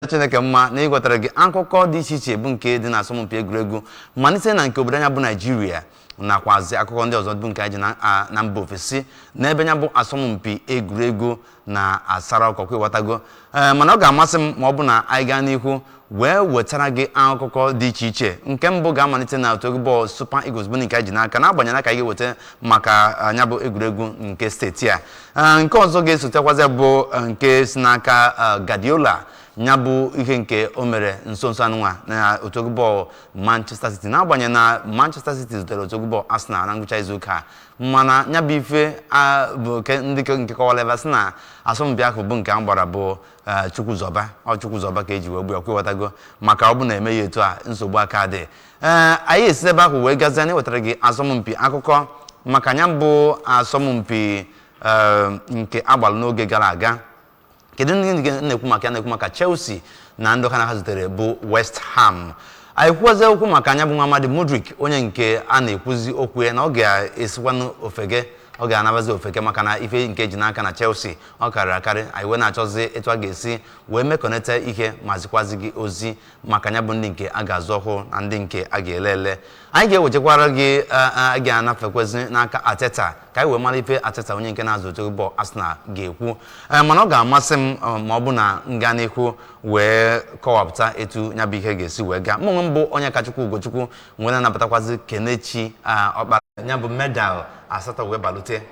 Chineke mma na ịgwatara gị akụkọ dị iche iche bụ nke dị na asọmpi egwuregwu malite na nke obodo anya bụ Naịjirịa nakwazi akụkọ ndị ọzọ bụ nke anyị ji na mba ofesi n'ebe nya bụ asọmpi egwuregwu na asara ọkọkọ ịghọtago mana ọ ga-amasị m ma ọ bụ na anyị gaa n'ihu wee wetara gị akụkọ dị iche iche nke mbụ ga-amalite na otu egwu bọọlụ Super Eagles bụ nke anyị ji n'aka n'agbanyeghị ka anyị ga-eweta maka anya bụ egwuregwu nke steeti a nke ọzọ ga-esotekwazi bụ nke si n'aka Guardiola nya bụ ihe nke o mere nso anụnwa na otu egwu bọọlụ Manchester City n'agbanyeghị na Manchester City zutere otu egwu bọọlụ Arsenal na ngwụcha izu ụka mana nya bụ ife bụ ndị nke kọwara ebe sị na asọmpi ahụ bụ nke a gbara bụ Chukwuzọba ka eji wee gbu ya kwewetago maka ọ bụ na emeghị etu a nsogbu aka dị anyị esi ebe ahụ wee gazie na ewetara gị asọmpi akụkọ maka nya bụ asọmpi nke agbara n'oge gara aga. Kedu ndị na-ekwu maka Chelsea na ndị ha zutere bụ West Ham. Anyị kwuozie okwu maka anya bụ nwa amadi Mudrik onye nke a na-ekwuzi okwu ya na ọ ga-esikwanụ ofege ọ ga-anabazi ofeke maka na ife nke ji n'aka na Chelsea ọ karịrị akarị anyị wee na-achọzi etu a ga-esi wee mekọneta ihe ma zikwazi gị ozi maka anya bụ ndị nke a ga-azụ ọhụụ na ndị nke a ga-ele anyị ga-ewechekwara gị a ga-anafekwezi n'aka Arteta ka anyị wee mara ife Arteta onye nke na-azụ otu bọọlụ Arsenal ga-ekwu mana ọ ga-amasị m ma ọ bụ na nga n'ihu wee kọwapụta etu nya bụ ihe ga-esi wee gaa mụ onwe m bụ onye kachukwu Ugochukwu wee na-anabatakwazi Kenechi ọkpara nya bụ medal asatọ wee balute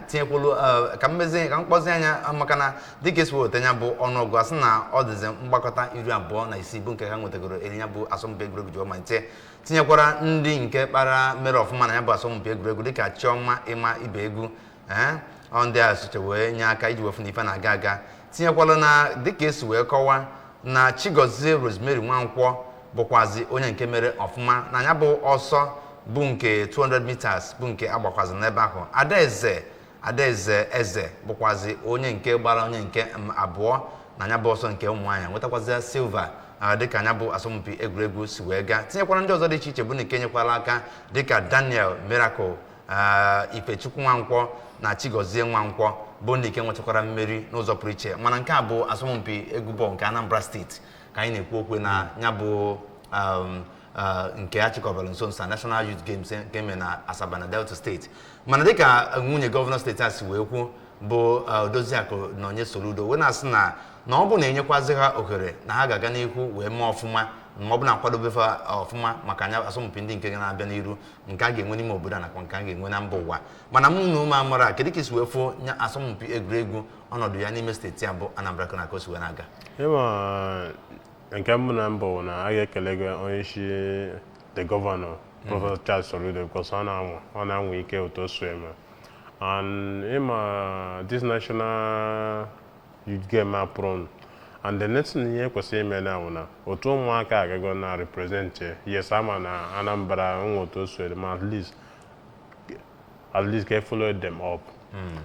tinyekwulu ka mkpọzi anya maka na dịka esi weta nya bụ ọnụọgụ asị na ọ dịzi mgbakọta 26 bụ nke ha nwetagoro nya bụ asọmpi egwuregwu ji ọmalite tinyekwara ndị nke kpara mere ọfụma na ya bụ asọmpi egwuregwu dịka Chioma ịma ibe egwu ndị a soche wee nye aka iji wefu na ife na-aga aga tinyekwala na dịka esi wee kọwa na Chigozie Rosemary Nwankwọ bụkwazi onye nke mere ọfụma na ya bụ ọsọ bụ nke 200 meters bụ nke agbakwazi n'ebe ahụ Adaeze Eze bụkwazi onye nke gbara onye nke abụọ na nya bụ ọsọ nke ụmụ nwaanyị nwetakwazị silva dịka anya bụ asọmpi egwuregwu si wee gaa tinyekwara ndị ọzọ dị iche iche bụ nke nyekwara aka dịka Daniel Miracle Ifechukwu Nwankwọ na Chigozie Nwankwọ bụ ndị nke nwetakwara mmeri n'ụzọ pụrụ iche mana nke a bụ asọmpi egwu bọọlụ nke Anambra steeti ka anyị na-ekwu okwu na ya bụ nke a chịkọbara nso National Youth Games nke eme na Asaba na Delta steeti mana dịka nwunye gọvanọ steeti a si wee kwu bụ Odoziakụ Nonye Soludo wee na-asị na ọ bụ na-enyekwazi ha ohere na ha ga-aga n'ihu wee mee ọfụma ma ọ bụ na-akwadobe ọfụma maka anya asọmpi ndị nke na-abịa n'iru nke a ga-enwe n'ime obodo nakwa nke a ga-enwe na mba ụwa mana mụ na ụmụ amara kedu ka isi wee fụ asọmpi egwuregwu ọnọdụ ya n'ime steeti a bụ Anambra ka o si wee na-aga nke mbụ na mbụ na a ga-ekele gị onye isi the gọvanọ Prọfesọ Charles Soludo because ọ na-anwụ ike otu o so eme and this national youth game apron and the next thing ihe kwesịrị ime na awụ na otu ụmụaka agago na represent yes ama na Anambra nwe otu o so eme at least ka follow them up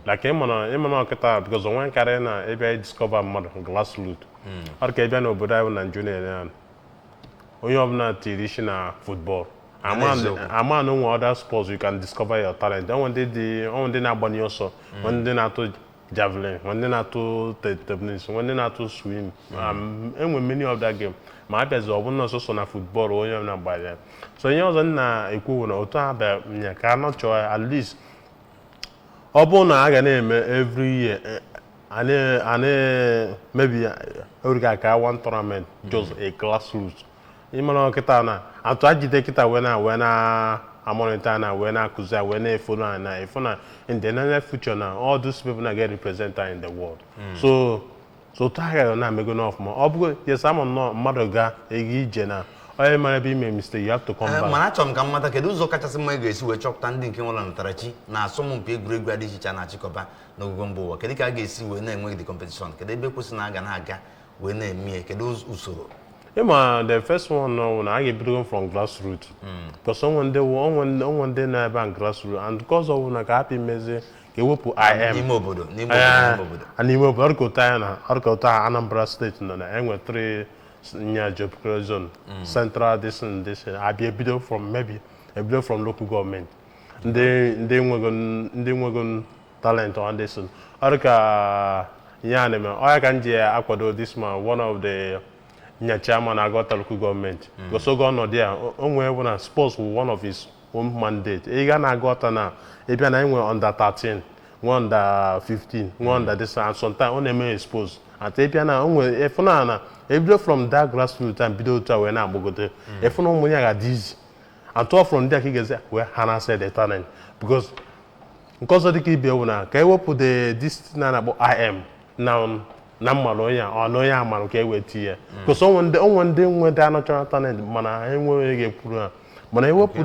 like ịmana ọkịta because onwe nkarị na ebe discover mmadụ grassroots ọ ka ị bịa n'obodo anyị bụ Nigeria onye ọbụla tiri isi na football ama na onwe other sports you can discover your talent onwe ndị na-agbanye ọsọ onwe ndị na-atụ javelin onwe ndị na-atụ tennis onwe ndị na-atụ swim enwe many of that game ma abịazi ọ bụ na ọsọsọ na football onye ọbụla gbanye so ihe ọzọ na-ekwu na otu a bịa nye ka a nọchọ at least ọ bụ na a ga na-eme every year maybe every aka one tournament just a grassroots ịmara kịta na atụ ajide kịta wee na amonita na wee na-akụzi wee na-efolo na efona in the near future na all those people na get represented in the world so ta na amego na ọfụma ọ bụgo yes ama nọ mmadụ ga-ega ije na onye mara ebe ime mistake you have to come back mana achọrọ m ka mmata kedu ụzọ kachasị mma ga-esi wee chọpụta ndị nke nwere ntarachi na asọmpi egwuregwu dị iche iche na-achịkọba n'ogogo mba ụwa kedu ka a ga-esi wee na-enwe the competition kedu ebe kwesị na-aga wee na-eme kedu usoro the first one now na I get from grassroots because someone ndị na-ebe and grassroots and because of na ka happy meze ka ewepụ n'ime obodo ọrụkọta Anambra steeti nọ na enwe 3 nya geographical zone central this abịa ebido from local government ndị nwego talent on this ọrụka ya na-eme ọya ka nji akwado this man one of the chairman agota local government because oge ọnọdụ ya o nwee bụ na sports wụ one of his own mandate ị ga na-agọta na ịbịa na enwe under 13 nwe under 15 nwe under this and sometimes ọ na-eme expose ata ịbịa na o nwee efuna na ebido from that grassroots and bido otu a wee na-agbagote efuna ụmụ ya ga-adị izi atụ from there ka ị ga-ezi wee harness the talent because nke ọzọ dịka ibe wụ na ka ewepụ this na-akpọ IM na mmanụ onye onye amanụ ka eweta ya because onwe ndị nwe dị natural talent mana ha enweghị ga-ekwuru ha mana ewepụ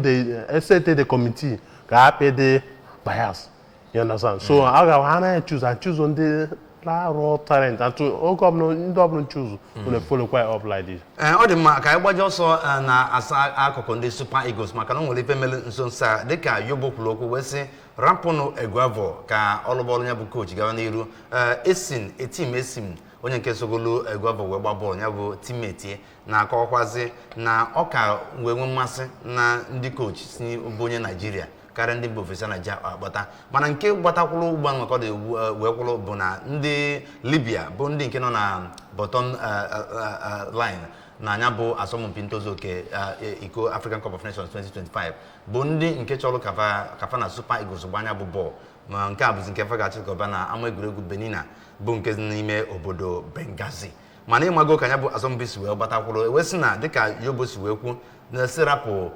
the committee ka ha pay the bias you understand so ha na-choose ndị na-arụ talent atụ oge ọbụla ndị ọbụla choose will follow quite up like this ọ dị mma ka anyị gbaje ọsọ na asa akụkụ ndị Super Eagles maka na o nwere ife mere nso nso a dịka Ugbo kwuru okwu wee sị rapụnụ Egwuregwu ka ọlụbọọlụ ya bụ coach gawa n'iru etim onye nke sogolo Egwuregwu wee gba bọọlụ ya bụ teammate na-akọwakwazi na ọ ka wee nwee mmasị na ndị coach si bụ onye Naijiria karịa ndị mba ofesi Naịjirịa agbata mana nke gbatakwụrụ ugbo nwekọ dị wee kwụrụ bụ na ndị Libya bụ ndị nke nọ na bottom line na anya bụ asọmpi ntozu oke iko African Cup of Nations 2025 bụ ndị nke chọrọ kafa na Super Eagles gbanya bụ bọọlụ ma nke a bụzi nke fagachikọba na ama egwuregwu Benina bụ nke n'ime obodo Benghazi mana ịmago ka anya bụ asọmpi si wee gbatakwụrụ ewesị na dịka Yobo si wee kwu na sirapụ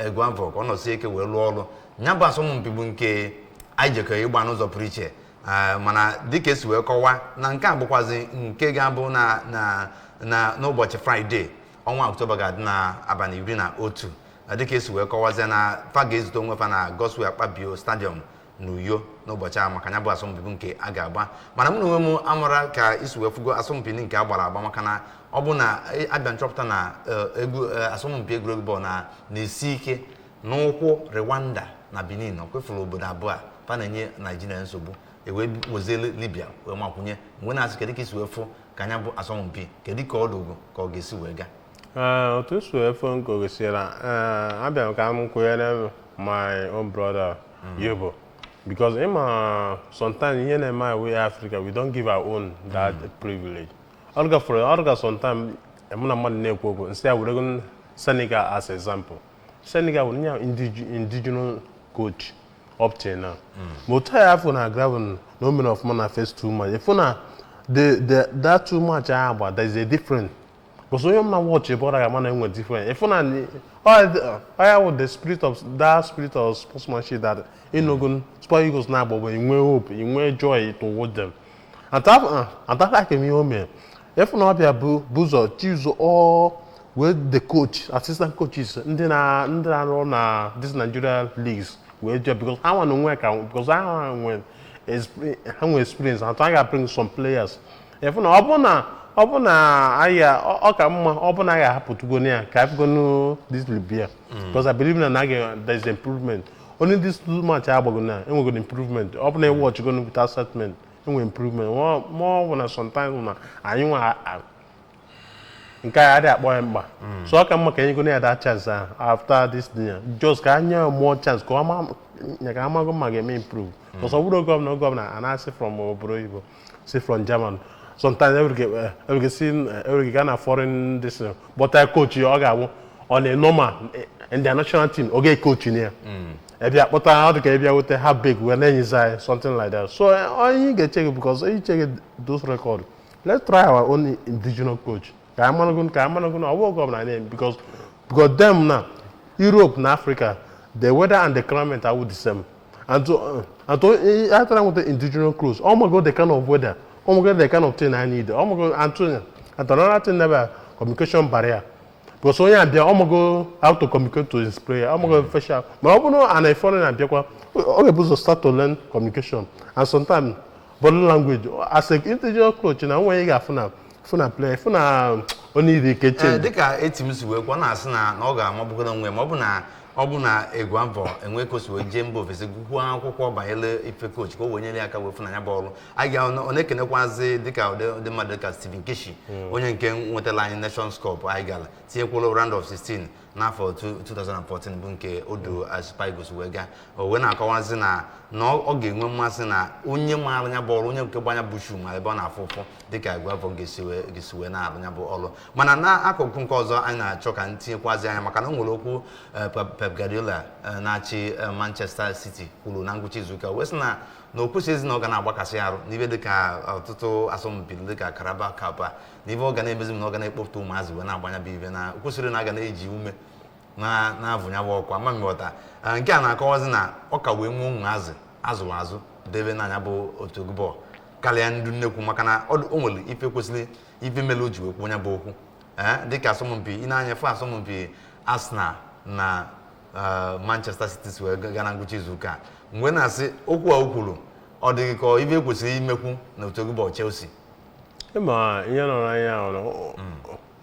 Egwuregwu ka ọ nọsie ike wee lụọ ọrụ nya bụ asọmpi bụ nke anyị jekọrọ ịgba n'ụzọ pụrụ iche mana dịka esi wee kọwaa na nke a bụkwazi nke ga-abụ n'ụbọchị Fraịde ọnwa Ọktoba ga-adị na abalị 11 dịka esi wee kọwazie na fa ga-ezute onwe fa na Godswill Akpabio Stadium n'Uyo n'ụbọchị ahụ maka ya bụ asọmpi bụ nke a ga-agba mana mụ na onwe m amara ka isi wee fugo asọmpi nke a gbara agba maka na ọ bụ na abịa nchọpụta na asọmpi egwuregwu bọọlụ na-esi ike n'ụkwụ Rwanda na Benin ọ kwefuru obodo abụọ a fa na-enye Naijiria nsogbu ewee wezie Libya wee makwunye mgbe na-asị kedu ka isi wee fụ ka anya bụ asọmpi kedu ka ọ dụgo ka ọ ga-esi wee gaa otu esi wee fụ nke o gosiela abịa ka m kwụnyere my own brother Yobo because sometimes here in my Africa we don't give our own that privilege. Olga sometimes instead we go Senegal as example. Senegal we need indigenous coach up till now. But I have na gravel no mean of man face too much. If na that too much there is a different. Because when you watch about a man different. If na I have the spirit of sportsmanship that Super Eagles now, but when you hope, you joy toward them. And that like me home. If not be a boozer, choose all with the coach, assistant coaches, and then run this Nigeria leagues. Because I want to work out because I want experience. And I bring some players. If not, I happen to go near. I've gone this Libya because I believe in there is improvement. Only this too much now, and we're going to improvement. Open a watch, you're going to without settlement, and we improvement. More when sometimes when I had that boy. So I can make any that chance after this year. Just can you more chance? Come on, you can improve. Because I would go no governor, and I say from Obroibo, say from German. Sometimes every kind of foreign this, but I coach you on a normal and the national team. Okay, coaching here. But how to get with how big when inside something like that. So you get checked because you check those records. Let's try our own indigenous coach. I work on my name because them now, Europe and Africa, the weather and the climate are the same. And so after with the indigenous clothes, oh my God, the kind of weather. Oh my God, the kind of thing I need. Oh my God, Antonio. And another thing never communication barrier. Because when you are there, oh my God, how to communicate to his player. Oh my God, facial. But I know and I foreign and there, all people start to learn communication. And sometimes body language as an individual coach, you know when you got fun play, fun only the kitchen. Dika teams we kwa na asị na ọ ga-amabụgodo nwe ma ọ bụ na ọ bụ na egwu abọ enwe kosi wee jee mba ofesi gụkwuo akwụkwọ banyere ife coach ka o wee nyere aka wee fụ na ya bụ ọrụ anyị ga ọ na-ekenekwazi dịka ụdị mmadụ dịka Stephen Keshi onye nke nwetara anyị Nations Cup anyị gara tinyekwala round of 16 n'afọ 2014 bụ nke odo Super Eagles wee gaa o wee na-akọwazi na ọ ga-enwe mmasị na onye maara ya bụ ọrụ onye nke gbanya bụ shu ma ebe ọ na-afụ ụfụ dịka egwu abọ ga-esi wee na-arụ ya bụ ọrụ mana n'akụkụ nke ọzọ anyị na-achọ ka ntinyekwazi anya maka na o nwere okwu Pep Guardiola na-achị Manchester City kwuru na ngwụcha izuụka wee sị na o kwesịghịzi na ọ ga na-agbakasị arụ n'ibe dịka ọtụtụ asọmpi dịka Carabao Cup a n'ibe ọ ga na-emezi na ọ ga na-ekpọpụta ụmụazị wee na-agbanya bụ ibe na o kwesịrị na a ga na-eji ume na-avụnyabụ ọkwa ama mmụta nke a na-akọwazi na ọ ka wee nwee ụmụazị azụrụ azụ debe n'anya bụ otu Ugbo karịa ndị nnekwu maka na o nwere ife kwesịrị ife mere o ji wee kwuo ya bụ okwu dịka asọmpi ị na-anya fụ asọmpi Arsenal na Manchester City wee gaa na ngwụcha izuụka mgbe na-asị okwu a o kwuru ọ dịghị ka ife kwesịrị imekwu na otu Ugbo Chelsea ịma ihe nọrọ anya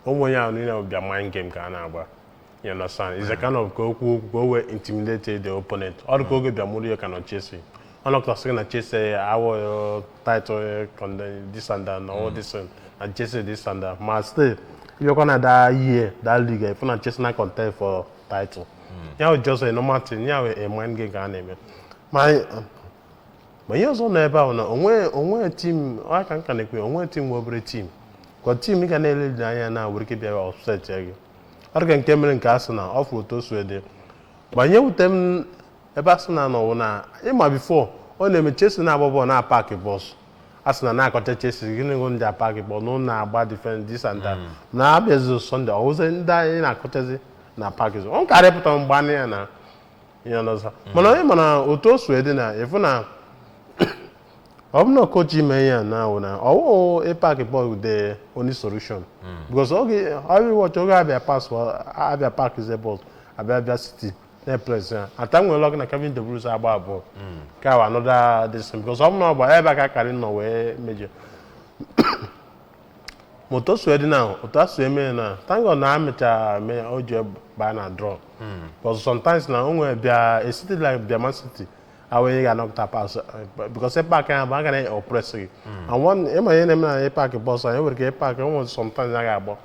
ụmụ onye ahụ niile bịa mind game ka a na-agba. You understand? It's a kind of go intimidate the opponent. Or go get the money you cannot chase. I'm not saying that chase our title this and that, all this and chase this and that. But still, you're gonna that year, that league, if you're not chasing a contest for title. Yeah, just a normal thing. Yeah, a mind game can name it. But you also never on a team. I can connect with on team over a team. Because team you can nearly now will keep you upset. Argan Cameron and Casana off with those with them. But you with them a Bassana no na immer before only me chasing about one park a boss. As an anchor chasing, you know, their park but no na bad defense this and that. Now, there's Sunday, I was in a cottage na park is on Carapton Banana. You know, Manamana, Uto Sweden, if na I'm not coaching me now. Oh, a park ball with the only solution. Because okay, I will watch a password, I have a park is a ball, I have a city, their place. At time we're looking at Kevin the Bruce about another this because I'm not by ever carrying no way major. Motor Sweden now, that's the man. Thank God, amateur may ojo by a draw. Because sometimes now, a city like the Man City. I will get knocked up because a park and bag and oppressive. And one a park boss, I will get park almost sometimes I will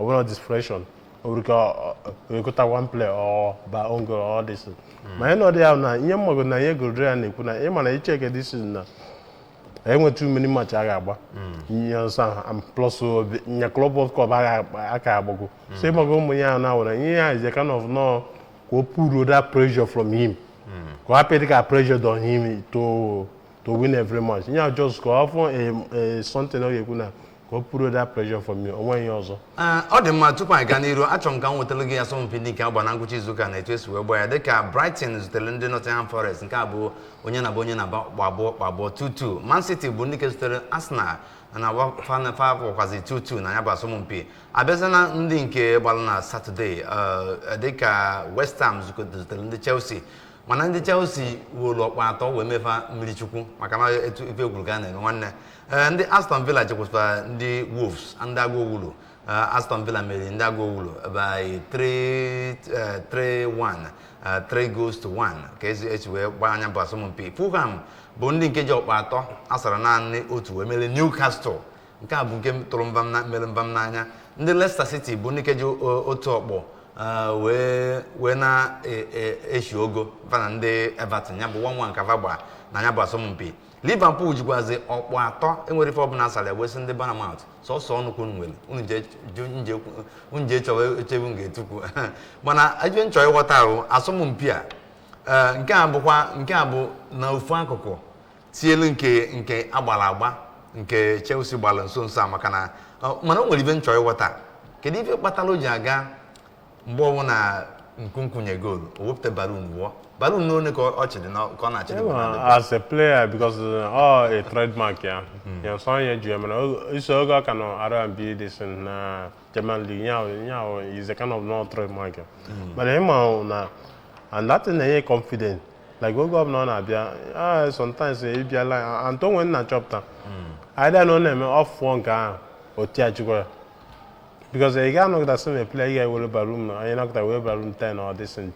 not discretion. We could have one player or by own girl or this. My no, they are not young Mogan, I go drain and put a man, check this is now. I went too many much Agaba. Yes, I'm plus in a club of Akabogo. Same ago, now, and yeah, is a kind of no go put that pressure from him. Go happy to get pressure on him to win every match. You know, just go off a something or you go put that pressure from you. One year also. All the man to my Ganiro, I don't come with the Liga some Pinic, Bananguchi Zuka, and it is where they can Brighton is the London Nottingham Forest and Cabo, Onyana Bonian about Babo 2-2. Man City, Bundesliga, Arsenal, and our fan of was 2-2, Nayaba Somumpi. Abezana Ndinke Balana Saturday, Deka West Ham, the Chelsea. Mana ndị Chelsea wụlọ ọkpa atọ wee mefa mmiri chukwu maka na etu ife gwuru ga na-eme nwanne ndị Aston Villa chekwasịkwara ndị Wolves ndị agụ owulu Aston Villa mere ndị agụ owulu by 3-1 3-1 ka esi wee gbaa anya bụ asọmpi. Fulham bụ ndị nke ji ọkpa atọ asara naanị otu wee mere Newcastle nke a bụ nke tụrụ mere mbam n'anya. Ndị Leicester City bụ ndị nke ji otu ọkpọ wee na-eshi ogo vana ndị Everton ya bụ 1-1 ka va na ya bụ asọmpi. Liverpool jikwazi ọkpụ atọ enwere ife ọbụla asara ewesi ndị Bournemouth sọsọ ọnụkwụ nwere unu je chọwa echebu ga-etukwu mana ajụ nchọ ịghọta ahụ asọmpi a nke a bụ na ofu akụkụ tielu nke agbara agba nke Chelsea gbara nso a maka na mana o nwere ife nchọ ịghọta kedu ife kpatara o ji aga mgbe ọnwụ na nkunkunye goolu o wepụta balloon wụọ balloon n'one ka ọ chịrị ka ọ na-achịrị as a player because a trademark ya ya so onye ju emere iso oge ọka nọ R&B this na German League ya is a kind of no trademark but him na and that thing na confident like oge ọbụla ọ na-abịa sometimes e bịala and when na chọpụta either no na-eme off one ka o tiachikwa because you got knock that some play here will room no you knock that we room 10 or this and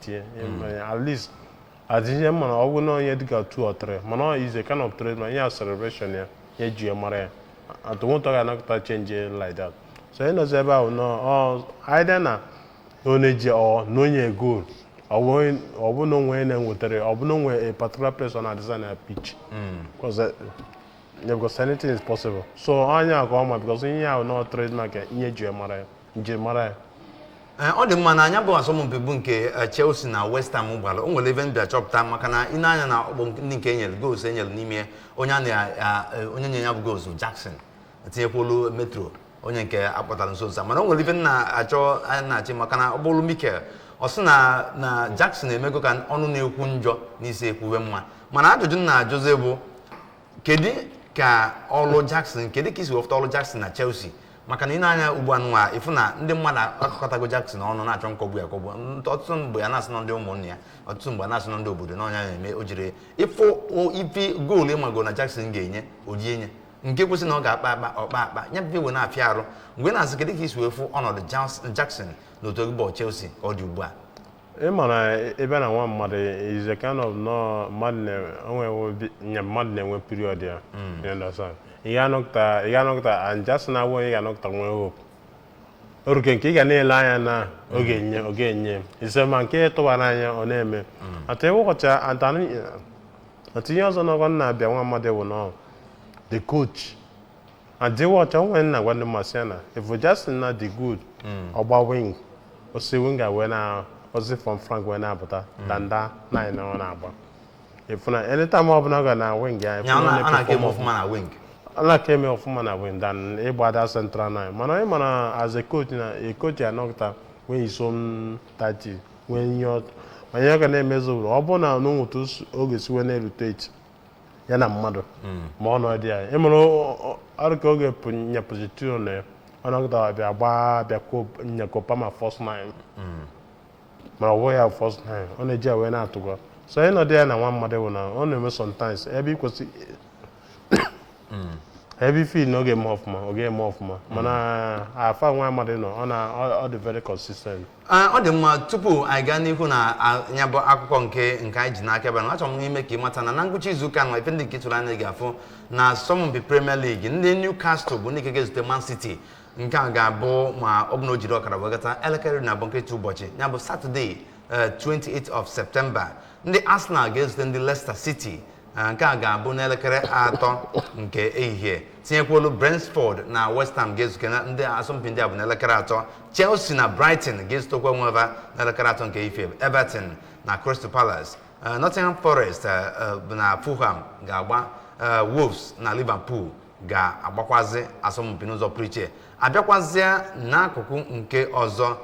at least at the man I will know you got 2 or 3 man is a kind of trade man yeah celebration yeah yeah GMR I don't talk knock that change like that so you know say about no either na no need or no ye goal or no when and with or no a particular place on a design a pitch because because anything is possible. So anya go because in here no trade market in GMR. Ọ dị mma na anya bụ asọmpi bụ nke Chelsea na West Ham gbara o nwere even bịa chọpụta maka na ị na-anya na ọgbọ ndị nke enyere goals enyere n'ime onye nye ya bụ goals Jackson etinyekwolu Metro onye nke akpọtara nso mana o nwere even na-achọ na-achị maka na ọ bụrụ Mikel ọ sị na Jackson emego ka ọnụ na-ekwu njọ n'isi ekwuwe mma mana ajụjụ na-ajụzi bụ kedu ka ọlụ Jackson kedu ka isi wefụta ọlụ Jackson na Chelsea maka na ị na-anya ugbu a nwa ịfụ na ndị mmadụ akụkọtago Jackson ọnụ na-achọ nkọgbu akọgbu ọtụtụ mgbe ya na-asị na ndị ụmụnne ya ọtụtụ mgbe na-asị na ndị obodo na ọnya na-eme o jiri ịfụ ipi goolu ịmago na Jackson ga-enye oji nye nke kwesị na ọ ga-akpa akpa ya bụ iwe na-afịa arụ mgbe na-asị kedu ka isi wefụ ọnọdụ Jackson na otu bọọlụ Chelsea ka ọ dị ugbu a mara ebe na nwa mmadụ is a kind of no mmadụ na-enwe period ya you understand ị ga-anọkta and just na ị ga-anọkta nwee hope oruke nke ị ga na-ele anya na oge enye ise ma nke tụbara anya ọ na-eme atụ ịwụkọcha atinye ọzọ n'ọgọ na-abịa nwa mmadụ bụ nọ the coach adịwọcha nwe nna gwa ndị mmasị ya na if Justin na the good ọgba wing osi winga wee na ozi from Frank wee na-apụta danda na ọ na-agba ifuna anytime ọ bụla ga na wing ya ana ka eme ọfụma na wing ala ka eme ọfụma na wing dan ịgba da central nine mana ị mana as a coach na a coach ya nọkta when you so 30 when you onye ga na-emezu ụlọ ọ bụ na n'otu oge siwe na-erute echi ya na mmadụ ma ọ nọ dị ya ịmara ọrụ ka oge nye position na ọ nọkta bịa nyekopa ma first nine mana ọ ya first nine ọ na-eji wee na-atụgwa so ị nọ dị ya na nwa mmadụ bụ na ọ na-eme sometimes ebe ikwesị ebe feel na oge eme ọfụma mana afa nwa mmadụ nọ ọ dị very consistent ọ dị mma tupu anyị gaa n'ihu na ya bụ akụkọ nke anyị ji n'aka ebe na achọrọ m ime ka ị mata na ngwụcha izuụka nọ ife ndị nke tụrụ anya ga-afụ na asọmpi Premier League ndị Newcastle bụ ndị nke ga-ezute Man City nke a ga-abụ ma ọ bụ na o jiri ọkara wee gata elekere na nkịtị ụbọchị ya bụ Saturday 28 of September ndị Arsenal ga-ezute ndị Leicester City nke a ga-abụ n'elekere 3 nke ehihie tinyekwolu Brentford na West Ham ga-ezuke na ndị asọmpi ndị a bụ n'elekere 3 Chelsea na Brighton ga-ezutokwa nweva n'elekere 3 nke ehihie Everton na Crystal Palace Nottingham Forest na Fulham ga-agba Wolves na Liverpool ga-agbakwazi asọmpi n'ụzọ pụrụ iche abịakwazịa n'akụkụ nke ọzọ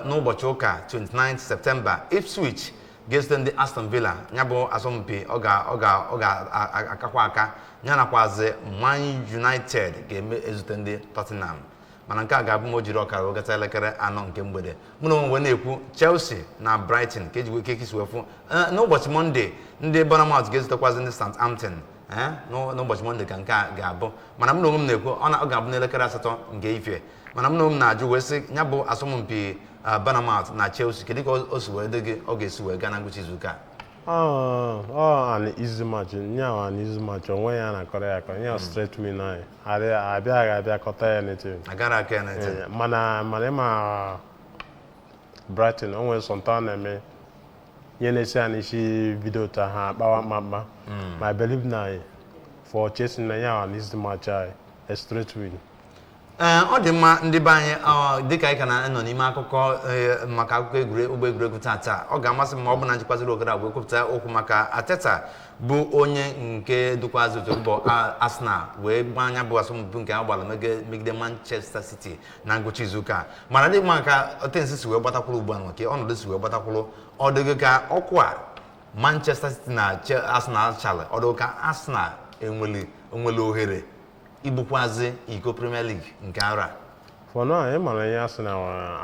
n'ụbọchị ụka 29 September Ipswich ga-ezute ndị Aston Villa ya bụ asọmpi ọ ga-akakwa aka ya nakwazi Man United ga-eme ezute ndị Tottenham mana nke a ga-abụ ma o jiri ọkara ogata elekere 4 nke mgbede mụ na onwe na-ekwu Chelsea na Brighton ka ejikwa ike kisi wefu n'ụbọchị Monday ndị Bournemouth ga-ezutekwazi ndị Southampton n'ụbọchị Monday ka nke a ga-abụ mana mụ na onwe m na-ekwu ọ ga-abụ n'elekere 8 nke ifie mana mụ na onwe m na-ajụ wee sị ya bụ asọmpi Bournemouth na Chelsea kedu ka o si wee dị gị ọ ga-esi wee gaa na ngwụcha izuụka an easy match nya an easy match onwe ya na kọrọ ya akọ nya straight win anyị abịa kọta ya anything agara aka anything mana ma Brighton onwe sọnta na-eme nye na-esi a n'isi video ta ha akpawa mkpamkpa ma I believe na for Chelsea na ya an easy match a straight win ọ dị mma ndị be anyị dịka anyị ka na-anọ n'ime akụkọ maka akụkọ egwuregwu tata ọ ga-amasị m ma ọ bụ na njikwaziri ogara wee kwupụta okwu maka Arteta bụ onye nke dukwazi otu bọọlụ Arsenal wee gbaa anya bụ asọmpi nke a gbara megide Manchester City na ngwụcha izuụka mana dị mma ka otensi si wee gbatakwuru ugbu a maka ọnọdụ si wee gbatakwuru ọ dịghị ka ọkwa Manchester City na Arsenal chala ọ dịghị ka Arsenal enwele ohere ibukwazi iko Premier League nke ara for now I mara ya Arsenal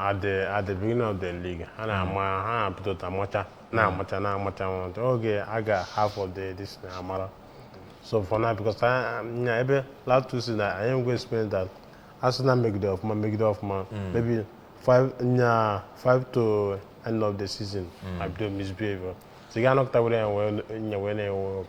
at the beginning of the league ha apụta amacha oge aga half of this amara so for now because ebe last two seasons I am going to explain that Arsenal megide ọfụma maybe 5 to end of the season abdo misbehavior so ga nọkta were nyewe na-ewe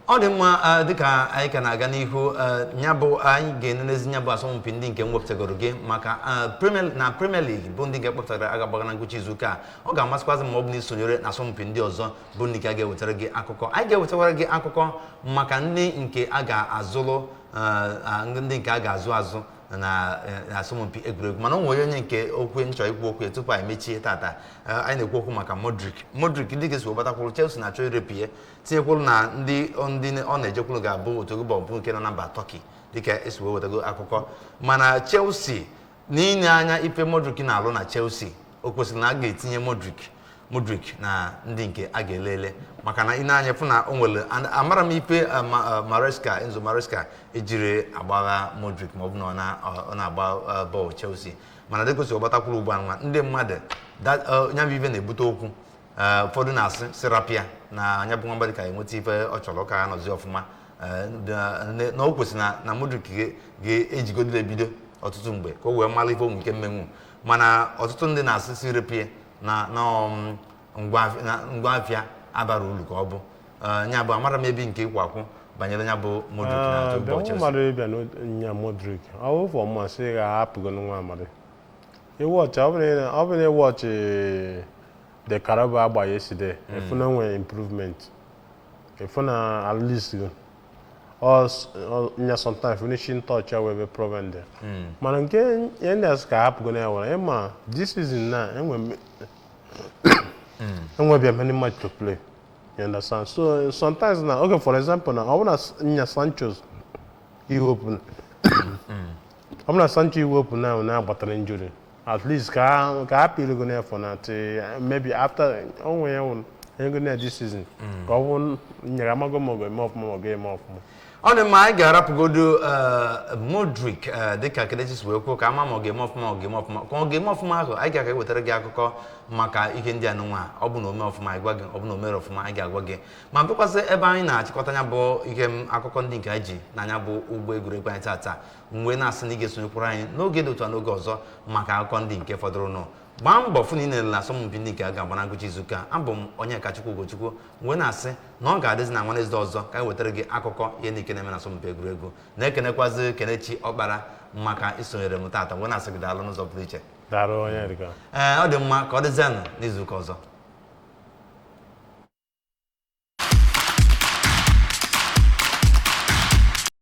ọ dị mma dịka anyị ka na-aga n'ihu nya bụ anyị ga-enenezi nya bụ asọmpi ndị nke mwepụtagoro gị maka Premier League bụ ndị nke kpọpụtara agagbaga na ngwụcha izu ụka ọ ga-amasịkwazị ma ọ bụ na isonyere na asọmpi ndị ọzọ bụ ndị nke a ga-ewetara gị akụkọ anyị ga-ewetara gị akụkọ maka ndị nke a ga-azụlụ ndị nke a ga-azụ azụ na asọmpi egwuregwu mana o nwere onye nke okwu nchọ ikwu okwu tupu anyị mechie tata anyị na-ekwu okwu maka Modric ndị ga-esi webatakwuru Chelsea na-achọ irepụ ya tinyekwuru na ndị ọ na-ejekwuru ga-abụ otu bọọlụ nke nọ na mba Turkey dịka esi wewetago akụkọ mana Chelsea n'ile anya ife Modric na-alụ na Chelsea o kwesịrị na a ga-etinye Modric na ndị nke a ga-elele maka na ị na-anya fụ na o nwere amara m ife Enzo Maresca ejiri agbagha Modric ma ọ bụ na ọ na-agba bọọlụ Chelsea mana dịka o si ọgbatakwuru ugbu a ndị mmadụ nya bụ ife na-ebute okwu ụfọdụ na-asị sirapịa na anya bụ nwamba dịka enweta ife ọ chọrọ ka ya nọzi ọfụma na o kwesịrị na Modric ga-ejigodile ebido ọtụtụ mgbe ka o wee mara ife onwe nke mmenwu mana ọtụtụ ndị na-asị sirapịa na ngwa afịa abara uru ka ọ bụ nya bụ amara m ebe nke ịkwa akwụ banyere nya bụ Modric na ụbọchị mmadụ ịbịa nya Modric ọ bụ masị ga-ahapụgo nwa amadi iwọchị ọ bụrụ na iwọchị the Carabao agba yesterday efu na nwere improvement efu na at least nya sometimes finishing touch ya webe proven there mana nke ya ndị asị ka hapụgo na ya were ịma this season na enwebịa many match to play you understand so sometimes na okay for example na ọ bụ na nya Sancho ihopu na na-agbatara injury at least ka hapụ go na for na maybe after onwe ya nwụrụ ego na this season ka ọ bụ nyere amago ma ọ ga-eme ọfụma ọ dị mma anyị ga-arapụgodo Modric dịka Kelechi wee kwuo ka ama ma ọ ga-eme ọfụma ka ọ ga-eme ọfụma ahụ anyị ga-aka ewetara gị akụkọ maka ihe ndị anụnwa ọ bụ na ome ọfụma anyị gwa gị ọ bụ na omere ọfụma anyị ga-agwa gị ma bụkwasị ebe anyị na-achịkọta anya bụ ihe akụkọ ndị nke anyị ji n'anya bụ ụgbọ egwuregwu anyị tata mgbe na-asị na ị ga-esonyekwuru anyị n'oge dị otu a n'oge ọzọ maka akụkọ ndị nke fọdụrụnụ gbaa mbọ fụ na ị na-elele asọmpi ndị nke a ga-agba na ngwụcha izuụka abụ m Onyekachukwu Ugochukwu wee na-asị na ọ ga-adịzi na Wednesde ọzọ ka anyị wetara gị akụkọ ihe ndị ike na-eme na asọmpi egwuregwu na-ekenekwazi Kelechi Ọkpara maka isonyere m tata wee na-asị gị daalụ n'ụzọ pụrụ iche ọ dị mma ka ọ dịzianụ n'izuụka ọzọ